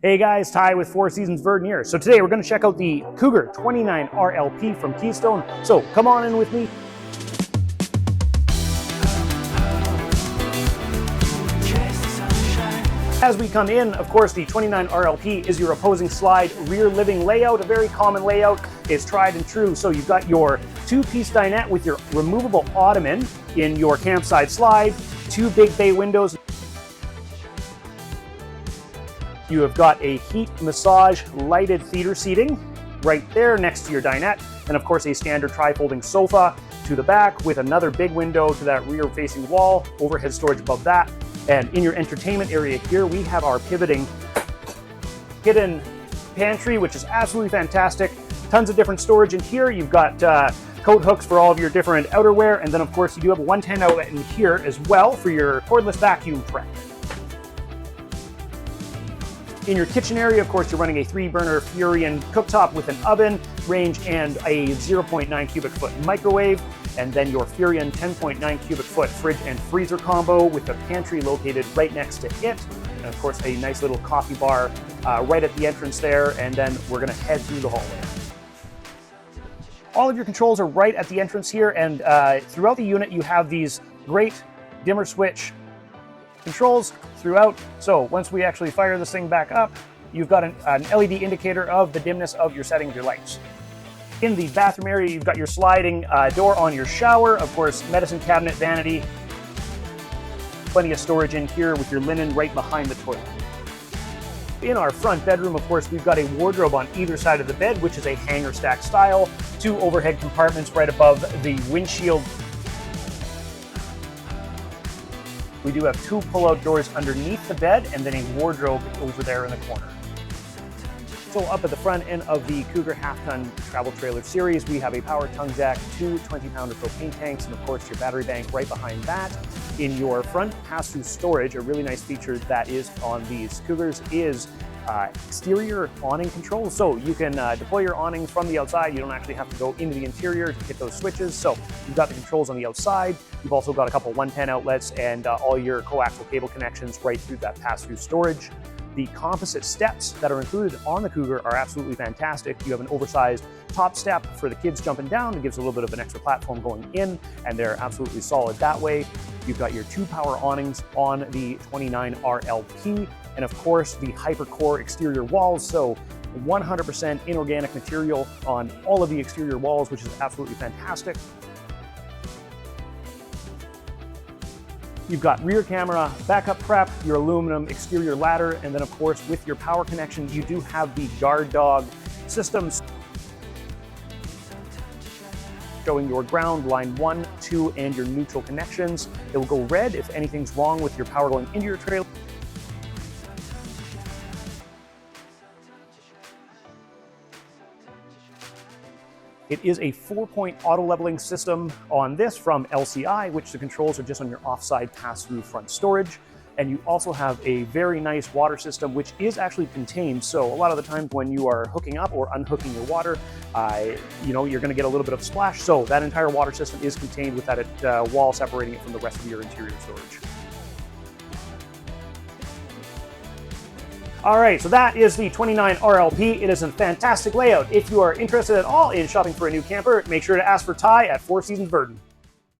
Hey guys, Ty with Four Seasons Verdant here. So today we're going to check out the Cougar 29 RLP from Keystone. So come on in with me. As we come in, of course, the 29 RLP is your opposing slide rear living layout, a very common layout. It's tried and true. So you've got your two-piece dinette with your removable ottoman in your campside slide, two big bay windows. You have got a heat massage lighted theater seating right there next to your dinette, and of course a standard tri-folding sofa to the back with another big window to that rear facing wall, overhead storage above that. And in your entertainment area here, we have our pivoting hidden pantry, which is absolutely fantastic. Tons of different storage in here. You've got coat hooks for all of your different outerwear, and then of course you do have a 110 outlet in here as well for your cordless vacuum prep. In your kitchen area, of course, you're running a 3-burner Furion cooktop with an oven, range, and a 0.9 cubic foot microwave, and then your Furion 10.9 cubic foot fridge and freezer combo with a pantry located right next to it, and of course a nice little coffee bar right at the entrance there, and then we're going to head through the hallway. All of your controls are right at the entrance here, and throughout the unit you have these great dimmer switch controls throughout. So once we actually fire this thing back up, you've got an LED indicator of the dimness of your setting of your lights. In the bathroom area, you've got your sliding door on your shower, of course, medicine cabinet, vanity, plenty of storage in here with your linen right behind the toilet. In our front bedroom, of course, we've got a wardrobe on either side of the bed, which is a hanger stack style, 2 overhead compartments right above the windshield. We do have 2 pull-out doors underneath the bed and then a wardrobe over there in the corner. So up at the front end of the Cougar half-ton travel trailer series, we have a power tongue jack, 2 20-pounder propane tanks, and of course your battery bank right behind that. In your front pass-through storage, a really nice feature that is on these Cougars is exterior awning control. So you can deploy your awning from the outside. You don't actually have to go into the interior to hit those switches. So you've got the controls on the outside. You've also got a couple 110 outlets and all your coaxial cable connections right through that pass-through storage. The composite steps that are included on the Cougar are absolutely fantastic. You have an oversized top step for the kids jumping down. It gives a little bit of an extra platform going in, and they're absolutely solid that way. You've got your 2 power awnings on the 29 RLP, and of course the HyperCore exterior walls. So 100% inorganic material on all of the exterior walls, which is absolutely fantastic. You've got rear camera, backup prep, your aluminum exterior ladder, and then of course with your power connection, you do have the guard dog systems showing your ground, line 1, 2, and your neutral connections. It will go red if anything's wrong with your power going into your trailer. It is a 4-point auto leveling system on this from LCI, which the controls are just on your offside pass-through front storage. And you also have a very nice water system, which is actually contained. So a lot of the times when you are hooking up or unhooking your water, you're going to get a little bit of splash. So that entire water system is contained with that wall separating it from the rest of your interior storage. All right, so that is the 29 RLP. It is a fantastic layout. If you are interested at all in shopping for a new camper, make sure to ask for Ty at Four Seasons Verdant.